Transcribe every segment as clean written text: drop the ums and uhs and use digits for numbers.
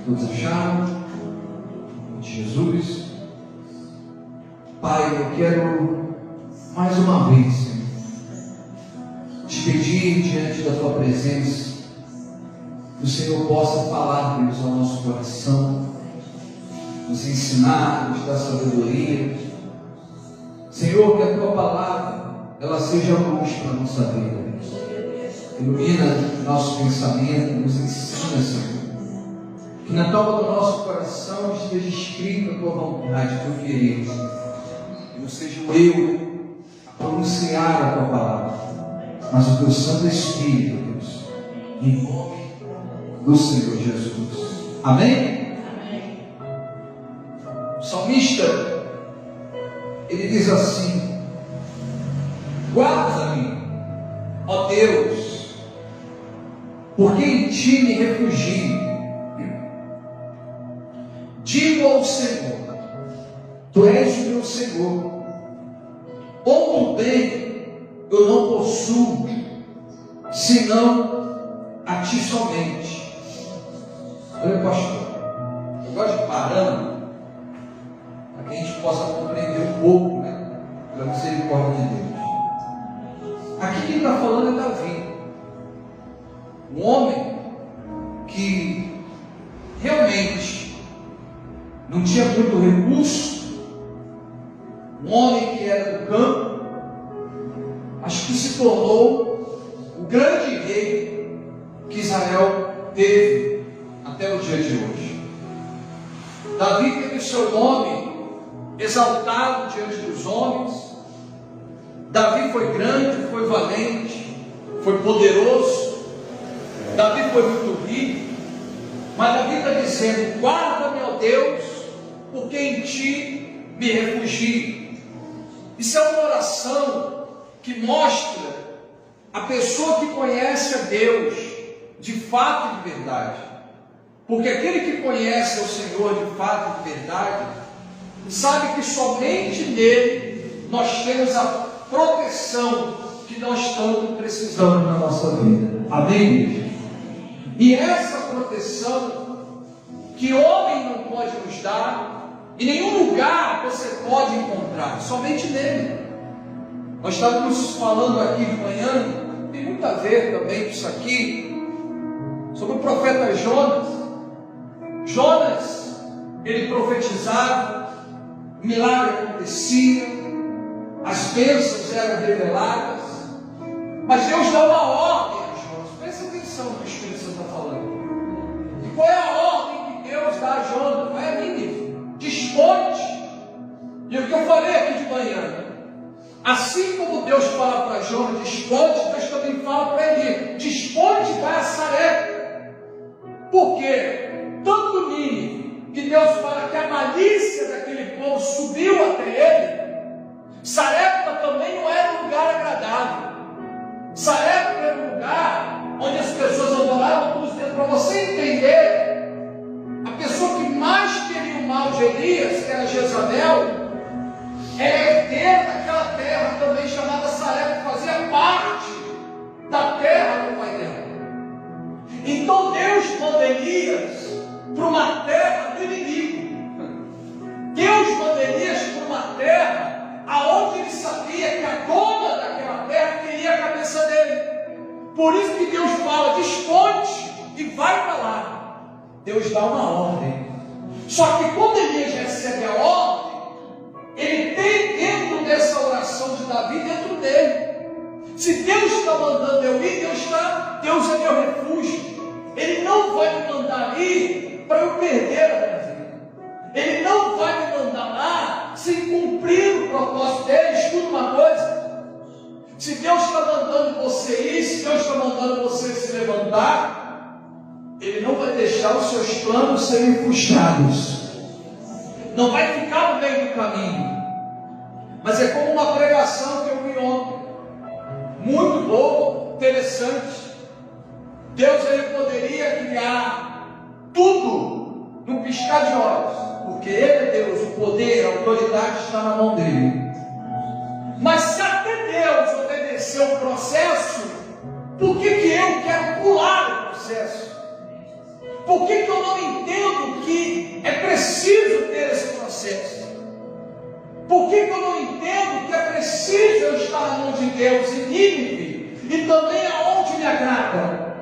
Todos acharam? De Jesus. Pai, eu quero mais uma vez, Senhor, te pedir diante da tua presença que o Senhor possa falar, Deus, ao nosso coração, nos ensinar, nos dar sabedoria. Senhor, que a tua palavra ela seja luz para a nossa vida, Deus. Ilumina nosso pensamento, nos ensina, Senhor. Que na tábua do nosso coração esteja escrita a tua vontade, teu querer, que não seja eu a pronunciar a tua palavra, mas o teu Santo Espírito, Deus, em nome do Senhor Jesus. Amém? Amém. O salmista, ele diz assim: guarda-me, ó Deus, porque em ti me refugio. Digo ao Senhor: tu és o meu Senhor. Outro bem eu não possuo, senão a ti somente. Olha, pastor, eu gosto de parando para que a gente possa compreender um pouco, né, pela misericórdia de Deus. Aqui quem está falando é Davi, um homem que realmente não tinha muito recurso, um homem que era do campo, mas que se tornou o grande rei que Israel teve até o dia de hoje. Davi teve seu nome exaltado diante dos homens. Davi foi grande, foi valente, foi poderoso. Davi foi muito rico. Mas Davi está dizendo: guarda-me, ó Deus, porque em ti me refugio. Isso é uma oração que mostra a pessoa que conhece a Deus de fato e de verdade. Porque aquele que conhece o Senhor de fato e de verdade sabe que somente nele nós temos a proteção que nós tanto precisamos na nossa vida. Amém, igreja? E essa proteção que homem não pode nos dar, em nenhum lugar você pode encontrar, somente nele. Nós estávamos falando aqui de manhã, tem muito a ver também com isso aqui, sobre o profeta Jonas. Jonas, ele profetizava, milagre acontecia, as bênçãos eram reveladas, mas Deus dá uma ordem a Jonas. Presta atenção no que o Espírito Santo está falando. E qual é a ordem que Deus dá a Jonas? Não é a Nínive. Desponte. E o que eu falei aqui de manhã, assim como Deus fala para Jonas, desponte, Deus também fala para ele, desponte, vai a Sarepta. Por quê? Tanto Nínive, que Deus fala que a malícia daquele povo subiu até ele, Sarepta também não era um lugar agradável. Sarepta era um lugar onde as pessoas adoravam todos dentro. Para você entender, a pessoa que mais queria o mal de Elias, que era Jezabel, era herdeira daquela terra também chamada Sarepta, fazia parte da terra do pai dela. Então Deus manda Elias para uma terra do inimigo. Deus manda Elias para uma terra aonde ele sabia que a dona daquela terra queria a cabeça dele. Por isso que Deus fala: desponte e vai para lá. Deus dá uma ordem. Só que quando Elias recebe a ordem, ele tem dentro dessa oração de Davi, dentro dele. Se Deus está mandando eu ir, Deus é meu refúgio. Ele não vai me mandar ir para eu perder a minha vida. Ele não vai me mandar lá sem cumprir o propósito dele. Escuta uma coisa: se Deus está mandando você ir, se Deus está mandando você se levantar, Ele não vai deixar os seus planos serem frustrados. Não vai ficar no meio do caminho. Mas é como uma pregação que eu vi ontem, muito boa, interessante. Deus, ele poderia criar tudo no piscar de olhos, porque Ele é Deus, o poder, a autoridade está na mão dele. Mas se até Deus obedeceu o processo, por que eu quero pular o processo? Por que eu não entendo que é preciso ter esse processo? Por que eu não entendo que é preciso eu estar na mão de Deus em Nínive e também aonde me agrada?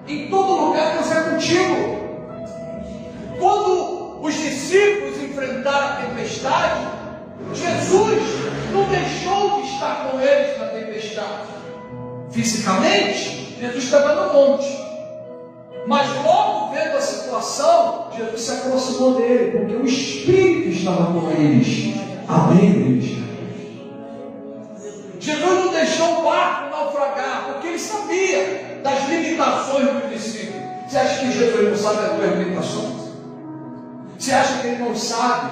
Em todo lugar Deus é contigo. Quando os discípulos enfrentaram a tempestade, Jesus não deixou de estar com eles na tempestade. Fisicamente, Jesus estava no monte. Mas logo vendo a situação, Jesus se aproximou dele, porque o Espírito estava com eles. Amém, igreja? Jesus não deixou o barco naufragar, porque ele sabia das limitações dos discípulos. Você acha que Jesus não sabe das tuas limitações? Você acha que ele não sabe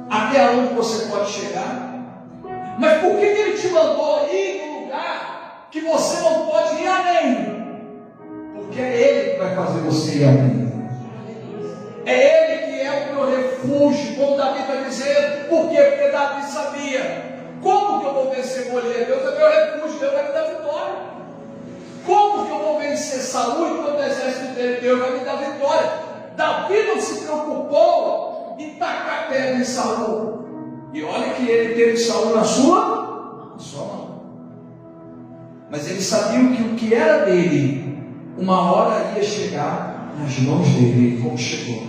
até onde você pode chegar? Mas por que ele te mandou ir num lugar que você não pode ir além? Porque é Ele que vai fazer você ir além. É Ele que é o meu refúgio, como Davi está dizendo. Por quê? Porque Davi sabia: como que eu vou vencer Golias? Deus é meu refúgio, Deus vai me dar vitória. Como que eu vou vencer Saul e todo o exército dele? Deus vai me dar vitória. Davi não se preocupou em tacar pedra em Saul. E olha que ele teve Saul na sua mão. Mas ele sabia que o que era dele, uma hora ia chegar nas mãos dele, como chegou.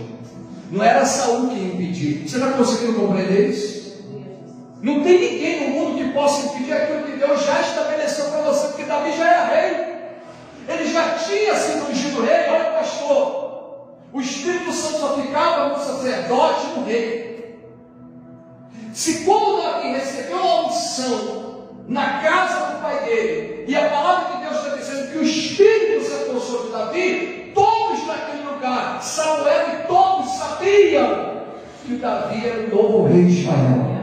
Não era Saul que ia impedir. Você está conseguindo compreender isso? Não tem ninguém no mundo que possa impedir aquilo que Deus já estabeleceu para você, porque Davi já era rei. Ele já tinha sido ungido rei. Olha, pastor, o Espírito Santo só ficava no sacerdote e no rei. Se quando Davi recebeu a unção na casa do pai dele, e a palavra de Deus está dizendo que o Espírito se apossou de Davi, todos naquele lugar, Samuel e todos sabiam que Davi era o novo rei de Israel.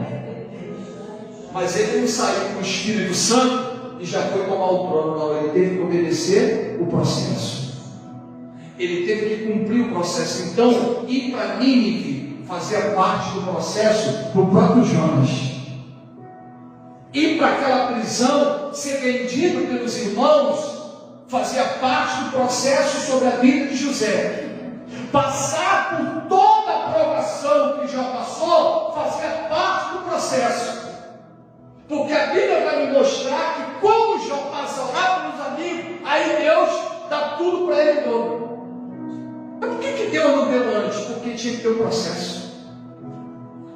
Mas ele não saiu com o Espírito Santo e já foi tomar o trono, não. Ele teve que obedecer o processo. Ele teve que cumprir o processo. Então, ir para Nínive fazia parte do processo para o próprio Jonas. Ir para aquela prisão, ser vendido pelos irmãos, fazia parte do processo sobre a vida de José. Passar por toda a provação que Jó passou, fazia parte do processo. Porque a Bíblia vai me mostrar que quando Jó passa a orar pelos amigos, aí Deus dá tudo para ele todo. Mas por que Deus não deu antes? Porque tinha que ter um processo.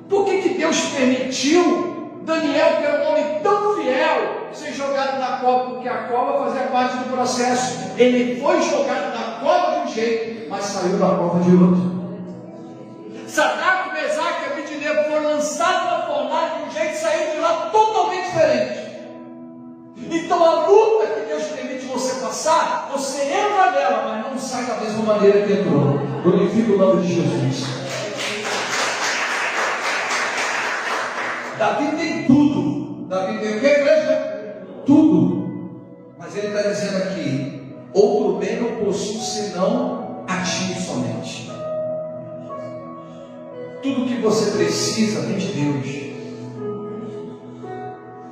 Por que Deus permitiu Daniel, que era um homem tão fiel, ser jogado na cova? Porque a cova fazia parte do processo. Ele foi jogado na cova de um jeito, mas saiu da cova de outro. Sadraque, Mesaque e Abednego foram lançados na fornalha de um jeito e saíram de lá totalmente diferente. Então a luta que Deus permite você passar, você entra nela, mas não sai da mesma maneira que entrou. Glorifica o nome de Jesus. Davi tem tudo. Davi tem o que, igreja? Tudo. Mas ele está dizendo aqui: outro bem não possuo senão a ti somente. Tudo que você precisa vem de Deus.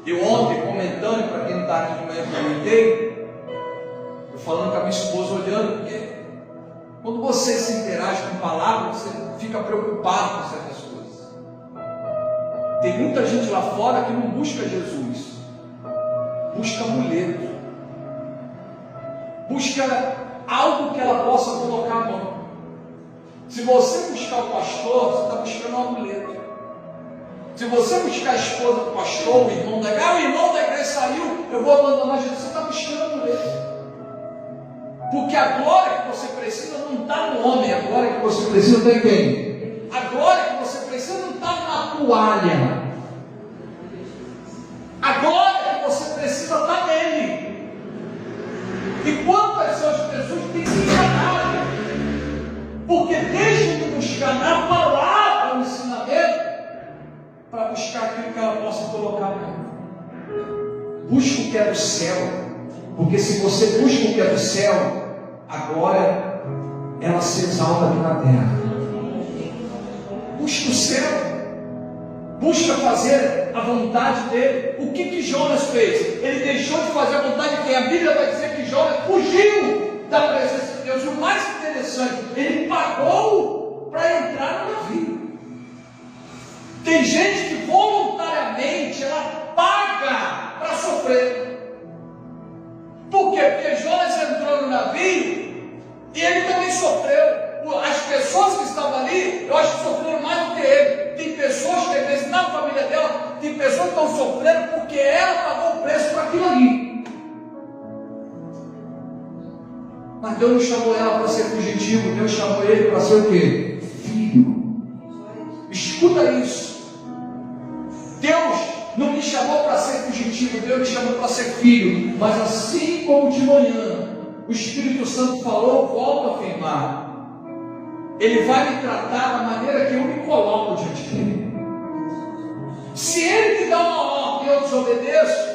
Eu ontem, comentando, para quem não está aqui de manhã, comentei, eu falando com a minha esposa, olhando, porque quando você se interage com palavras, você fica preocupado com certas coisas. Tem muita gente lá fora que não busca Jesus, busca amuleto, busca algo que ela possa colocar a mão. Se você buscar o pastor, você está buscando um amuleto. Se você buscar a esposa do pastor, o irmão da igreja, o irmão da igreja saiu, eu vou abandonar Jesus, você está buscando um amuleto. Porque a glória que você precisa não está no homem, a glória que você precisa está em quem? A glória que você precisa não está na toalha. A glória que você precisa está nele. E quantas pessoas têm se enganado? Porque deixam de buscar na palavra o ensinamento para buscar aquilo que ela possa colocar nela. Busca o que é do céu. Porque se você busca o que é do céu, a glória, ela se exalta aqui na terra. Busca o céu. Busca fazer a vontade dele. O que Jonas fez? Ele deixou de fazer a vontade de quem? A Bíblia vai dizer que Jonas fugiu da presença de Deus. E o mais interessante interessante, ele pagou para entrar no navio. Tem gente que voluntariamente ela paga para sofrer. Por quê? Porque Jonas entrou no navio e ele também sofreu. As pessoas que estavam ali, eu acho que sofreram mais do que ele. Tem pessoas que às vezes na família dela, tem pessoas que estão sofrendo porque ela pagou o preço para aquilo ali. Mas Deus não chamou ela para ser fugitivo, Deus chamou ele para ser o quê? Filho. Escuta isso. Deus não me chamou para ser fugitivo, Deus me chamou para ser filho. Mas assim como de manhã o Espírito Santo falou, volto a afirmar, Ele vai me tratar da maneira que eu me coloco diante dele. Se ele me dá uma ordem e eu desobedeço,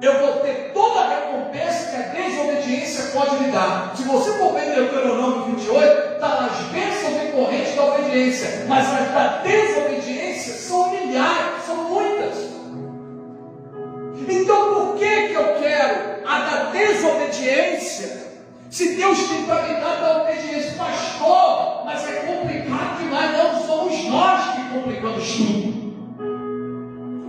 eu vou ter toda a recompensa que a desobediência pode me dar. Se você for ver Deuteronômio 28, está lá as bênçãos decorrentes da obediência, mas as da desobediência são milhares, são muitas. Então por que eu quero a da desobediência, se Deus tem para me dar da obediência? Pastor, mas é complicado demais. Não, somos nós que complicamos tudo.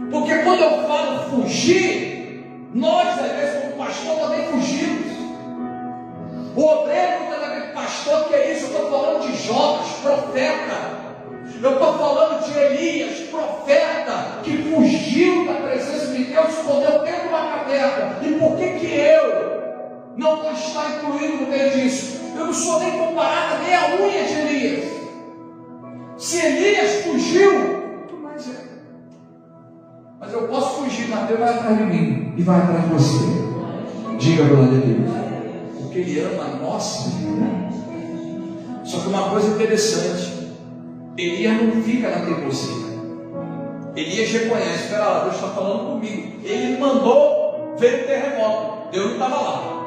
Porque quando eu falo fugir, nós às vezes como pastor também fugimos. O obreiro não tem a ver com pastor, que é isso? Eu estou falando de Jonas, profeta. Eu estou falando de Elias, profeta, que fugiu da presença de Deus, se escondeu dentro de uma caverna. E por que eu não vou estar incluído no meio disso? Eu não sou nem comparada, nem a unha de Elias. Se Elias fugiu, muito mais é. Mas eu posso fugir, mas Deus vai atrás de mim e vai atrás de você. Diga a glória a Deus. Porque Ele ama a nossa vida. Só que uma coisa interessante, Elias não fica na teimosia. Elias reconhece, espera lá, Deus está falando comigo. Ele mandou, veio o terremoto, Deus não estava lá.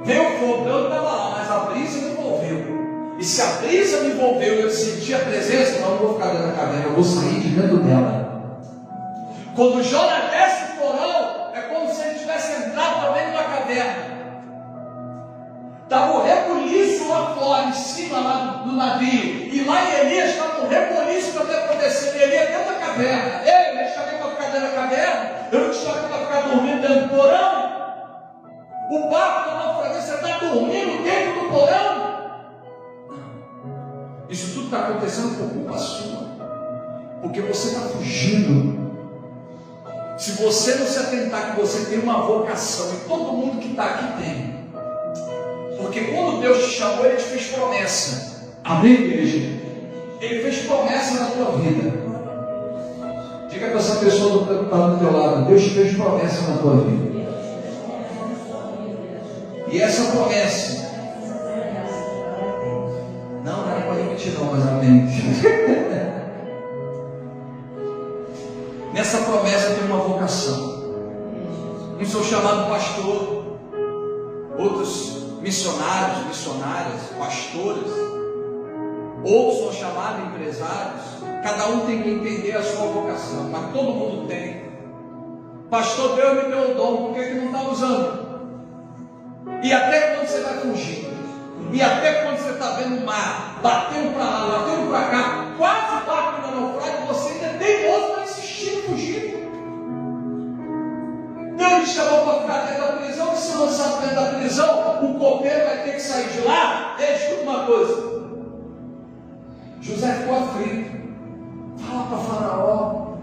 Veio o fogo, Deus não estava lá, mas a brisa me envolveu. E se a brisa me envolveu e eu senti a presença, não vou ficar dentro da caverna, eu vou sair de dentro dela. Quando Jonas desce o porão, é como se ele tivesse entrado também numa caverna. Estava o rebuliço lá fora, em cima lá do navio. E lá em Elias estava o rebuliço também acontecendo. E Elias dentro da caverna. Ei, eu te chamei para ficar dentro da caverna? Eu não te chamei para ficar dormindo dentro do porão? O barco da naufragia, você está dormindo dentro do porão? Isso tudo está acontecendo por culpa sua. Porque você está fugindo. Se você não se atentar que você tem uma vocação, e todo mundo que está aqui tem. Porque quando Deus te chamou, Ele te fez promessa. Amém, igreja? Ele fez promessa na tua vida. Diga para essa pessoa que está do teu lado: Deus te fez promessa na tua vida. E essa promessa, não é para repetir não, mas amém. Nessa promessa tem uma vocação. Um sou chamado pastor, outros missionários, missionárias, pastores, outros são chamados empresários. Cada um tem que entender a sua vocação, mas todo mundo tem. Pastor, Deus me deu o dom, por que não está usando? E até quando você vai fugir? E até quando você está vendo o mar batendo para lá, batendo para cá, quase barco na naufrágio, você ainda tem outro para insistir em fugir. Deus te chamou para ficar dentro da prisão, e se não sabe dentro da prisão, o copeiro vai ter que sair de lá. Escuta uma coisa: José ficou aflito. Fala para Faraó,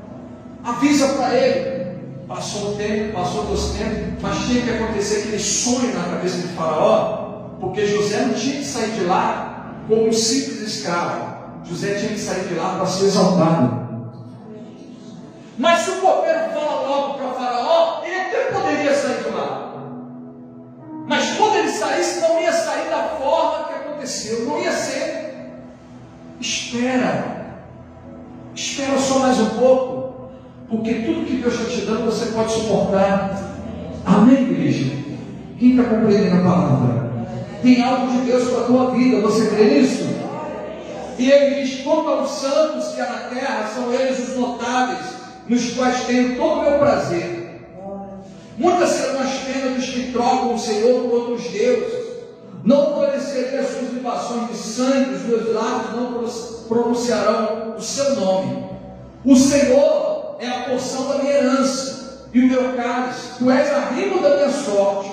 avisa para ele. Passou o tempo, passou 2 tempos, mas tinha que acontecer aquele sonho na cabeça de Faraó, porque José não tinha que sair de lá como um simples escravo. José tinha que sair de lá para ser exaltado. Mas se o copeiro fala logo para Faraó, ele até poderia sair de lá. Mas quando ele saísse, não ia sair da forma que aconteceu, não ia ser. Espera só mais um pouco. Porque tudo que Deus está te dando, você pode suportar. Amém, igreja? Quem está compreendendo a palavra? Tem algo de Deus para a tua vida, você crê nisso? E ele diz: quanto aos santos que há na terra, são eles os notáveis, nos quais tenho todo o meu prazer. Muitas serão as penas dos que trocam o Senhor por outros deuses. Não florescerá obedecerei às suas libações de sangue, os meus lábios não pronunciarão o seu nome. O Senhor é a porção da minha herança e o meu cálice. Tu és arrimo da minha sorte.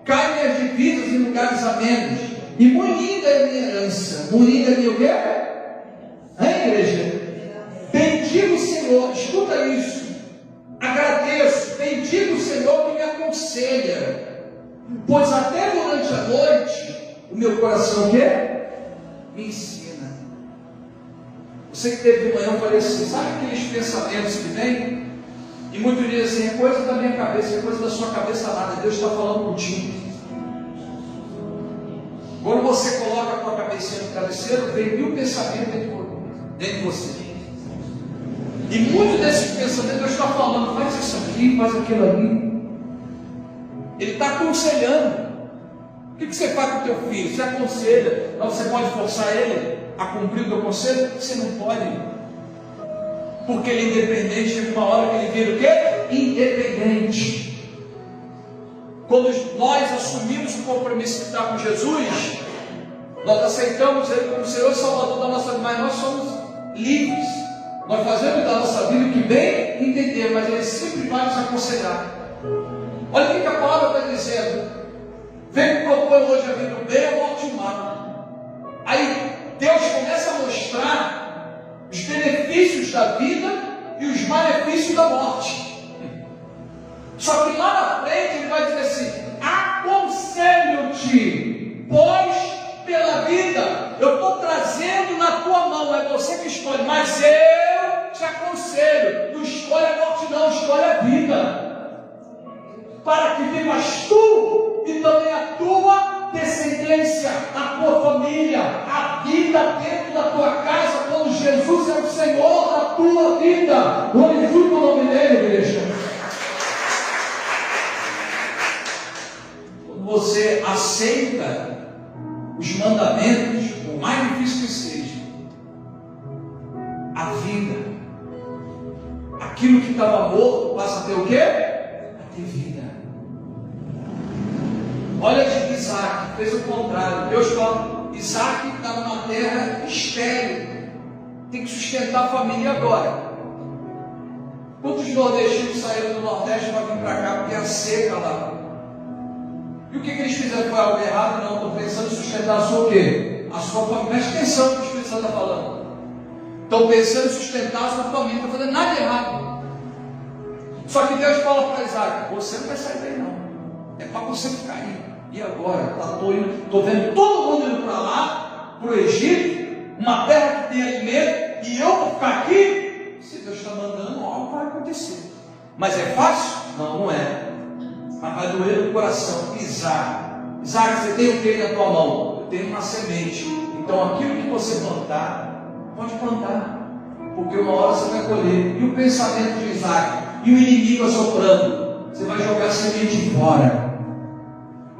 Caem minhas divisas em lugares amenos. E muito linda é a minha herança. Muito linda é a minha o quê? Hein, igreja? Bendigo o Senhor. Escuta isso. Agradeço. Bendigo o Senhor que me aconselha. Pois até durante a noite, o meu coração o quê? Me ensina. Você que teve de manhã, eu falei assim, sabe aqueles pensamentos que vêm? E muitos dizem assim, é coisa da minha cabeça, é coisa da sua cabeça nada, Deus está falando contigo. Quando você coloca a tua cabecinha no travesseiro, vem 1000 pensamentos dentro de você. E muitos desses pensamentos Deus está falando, faz isso aqui, faz aquilo ali. Ele está aconselhando. O que você faz com o teu filho? Você aconselha, mas você pode forçar ele a cumprir o teu conselho? Você não pode. Porque ele é independente, chega uma hora que ele vira o quê? Independente. Quando nós assumimos o compromisso de estar com Jesus, nós aceitamos Ele como Senhor e Salvador da nossa vida, mas nós somos livres. Nós fazemos da nossa vida o que bem entender, mas Ele sempre vai nos aconselhar. Olha o que a palavra está dizendo. Vem que propõe hoje a vida do bem, a morte do mal. Aí Deus começa a mostrar os benefícios da vida e os malefícios da morte. Só que lá na frente Ele vai dizer assim, aconselho-te, pois pela vida, eu estou trazendo na tua mão, é você que escolhe, mas eu te aconselho, não escolhe a morte não, escolhe a vida. Para que vivas tu e também a tua descendência, a tua família, a vida dentro da tua casa, quando Jesus é o Senhor da tua vida. Glorifica o nome dele, igreja. Quando você aceita os mandamentos, por mais difícil que seja, a vida, aquilo que estava morto passa a ter o quê? A ter vida. Olha de Isaac, fez o contrário. Deus fala, Isaac está numa terra estéril, tem que sustentar a família agora. Quantos nordestinos saíram do Nordeste para vir para cá porque é seca lá? E o que eles fizeram? Foi algo errado? Não, estou pensando em sustentar a sua o quê? A sua família. Presta atenção no que o Espírito Santo está falando. Estão pensando em sustentar a sua família, não está fazendo nada errado. Só que Deus fala para Isaac, você não vai sair daí não. É para você ficar aí. E agora? Estou vendo todo mundo indo para lá, para o Egito, uma terra que tem alimento, e eu vou ficar aqui? Se Deus está mandando, algo vai acontecer. Mas é fácil? Não, não é. Mas vai doer no coração. Isaac, você tem o que na tua mão? Eu tenho uma semente. Então aquilo que você plantar, pode plantar. Porque uma hora você vai colher. E o pensamento de Isaac? E o inimigo assoprando? Você vai jogar a semente fora.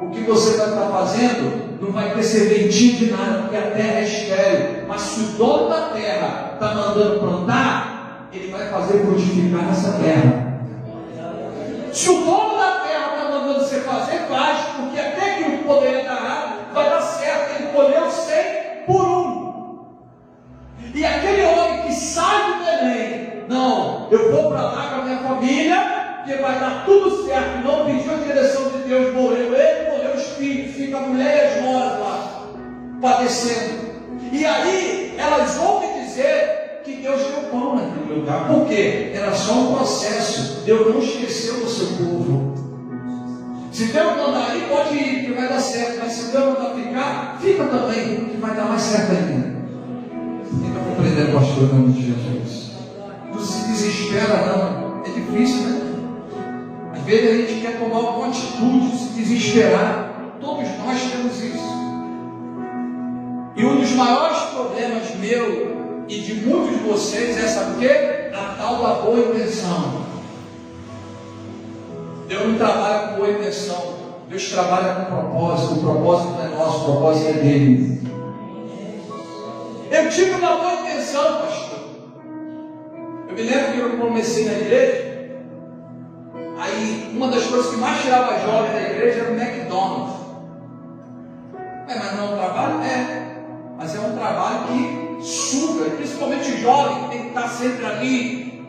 O que você vai estar fazendo não vai ter serventia de nada, porque a terra é estéril. Mas se o dono da terra está mandando plantar, ele vai fazer frutificar nessa terra. Se o dono da terra está mandando você fazer, faz, porque até que o poderia dar errado, vai dar certo. Ele colheu 100 por 1. E aquele homem que sai do Belém, não, eu vou para lá com a minha família, porque vai dar tudo certo, não pediu a direção de Deus, morreu ele, morreu os filhos, fica a mulher e as noras lá, padecendo. E aí, elas ouvem dizer que Deus deu pão naquele lugar. Por quê? Era só um processo. Deus não esqueceu do seu povo. Se Deus mandar ir, pode ir, que vai dar certo. Mas se Deus mandar ficar, fica também, que vai dar mais certo ainda. Quem está compreendendo, pastor, em nome de Jesus? Não se desespera, não. É difícil, né? Às vezes a gente quer tomar uma atitude, se desesperar. Todos nós temos isso. E um dos maiores problemas meu e de muitos de vocês é, sabe o quê? A tal da boa intenção. Deus não trabalha com boa intenção. Deus trabalha com propósito. O propósito não é nosso, o propósito é dele. Eu tive uma boa intenção, pastor. Eu me lembro que eu comecei na igreja. Aí, uma das coisas que mais tirava jovem da igreja era o McDonald's. Mas não trabalho? jovem tem que estar sempre ali.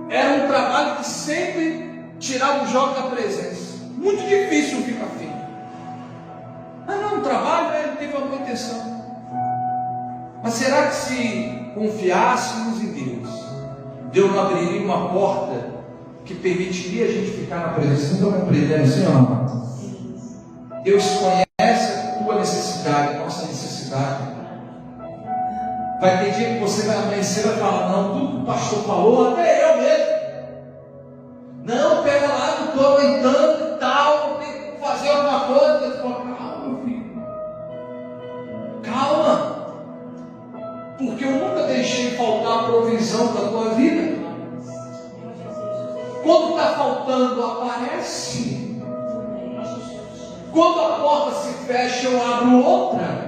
Era um trabalho que sempre tirava o jovem da presença. Muito difícil ficar firme. Mas não, um trabalho, ele teve uma boa intenção. Mas será que se confiássemos em Deus não abriria uma porta que permitiria a gente ficar na presença? Não estou compreendendo, sim ou não? Deus conhece a tua necessidade, a nossa necessidade. Vai ter dia que você vai amanhecer e vai falar, não, tudo que o pastor falou, até eu mesmo. Não, pega lá, não estou aguentando e tal, tem que fazer alguma coisa. Deus fala, calma, meu filho. Calma. Porque eu nunca deixei faltar a provisão da tua vida. Quando está faltando, aparece. Quando a porta se fecha, eu abro outra.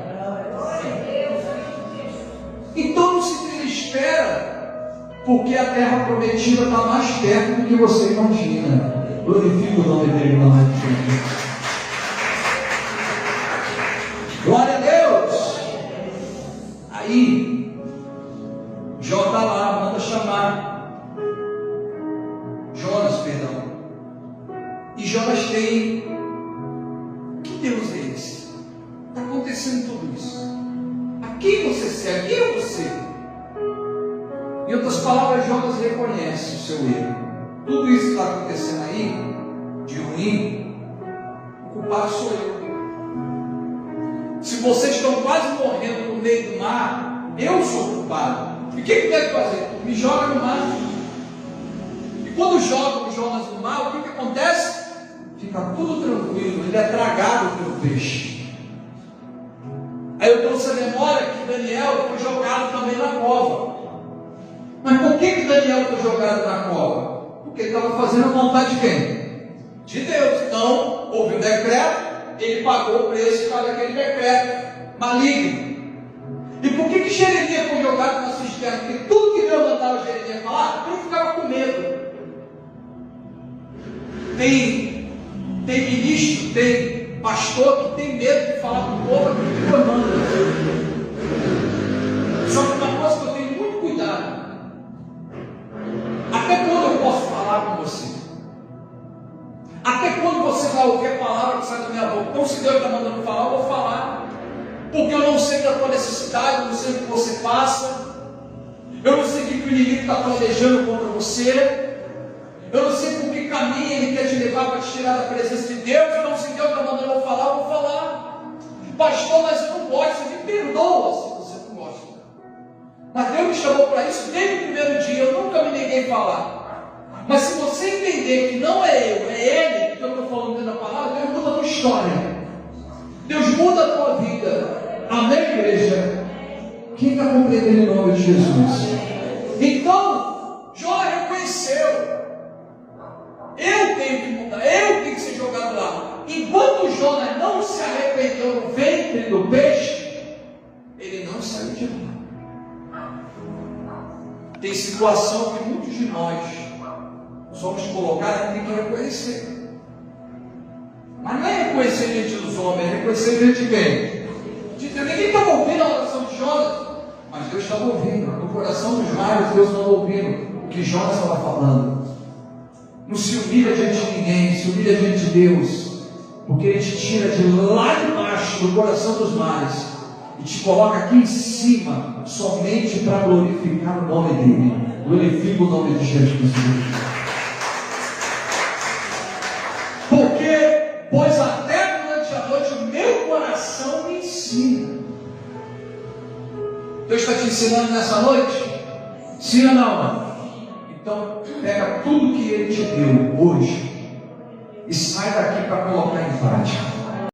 Então não se desespera, porque a terra prometida está mais perto do que você imagina. Glorifico o nome dele, no nome de Jesus. Glória a Deus. Aí, Jó está lá, manda chamar Jonas, perdão. E Jonas tem: que Deus é esse? Está acontecendo tudo isso. A quem você serve? Quem é você? Em outras palavras, Jonas reconhece o seu erro. Tudo isso que está acontecendo aí, de ruim, o culpado sou eu. Se vocês estão quase morrendo no meio do mar, eu sou o culpado. E o que deve fazer? Me joga no mar. E quando joga o Jonas no mar, o que acontece? Fica tudo tranquilo, ele é tragado pelo peixe. Aí eu trouxe a memória que Daniel foi jogado também na cova. Mas por que Daniel foi jogado na cova? Porque ele estava fazendo a vontade de quem? De Deus. Então, houve um decreto, ele pagou o preço por causa daquele decreto maligno. E por que Jeremias foi jogado na cisterna? Porque tudo que Deus mandava Jeremias falar, ele ficava com medo. Tem ministro, tem pastor que tem medo de falar com o povo aquilo que Deus manda. Só que uma coisa que eu tenho muito cuidado: até quando eu posso falar com você? Até quando você vai ouvir a palavra que sai da minha boca? Então, se Deus está mandando falar, eu vou falar. Porque eu não sei da tua necessidade, eu não sei o que você passa, eu não sei o que o inimigo está planejando contra você. Eu não sei por que caminho ele quer te levar para te tirar da presença de Deus. Então, se Deus está mandando eu vou falar. Pastor, mas eu não gosto. Você me perdoa se você não gosta. Mas Deus me chamou para isso desde o primeiro dia. Eu nunca me neguei a falar. Mas se você entender que não é eu, é Ele que eu estou falando dentro da palavra, Deus muda a tua história. Deus muda a tua vida. Amém, igreja? Quem está compreendendo em nome de Jesus? Então, Jó reconheceu. Eu tenho que mudar, eu tenho que ser jogado lá. Enquanto Jonas não se arrependeu no ventre do peixe, ele não saiu de lá. Tem situação que muitos de nós somos colocados e tem que reconhecer. Mas não é reconhecer diante dos homens, é reconhecer diante de quem? De Deus. Ninguém estava ouvindo a oração de Jonas, mas Deus estava ouvindo. No coração dos mares, Deus não estava ouvindo o que Jonas estava falando. Não se humilha diante de ninguém, se humilha diante de Deus, porque Ele te tira de lá de baixo, do coração dos mares, e te coloca aqui em cima, somente para glorificar o nome dEle. Glorifica o nome de Jesus. Porque, pois até durante a noite, o meu coração me ensina. Deus está te ensinando nessa noite? Sim ou não? Então, pega tudo que Ele te deu hoje e sai daqui para colocar em prática.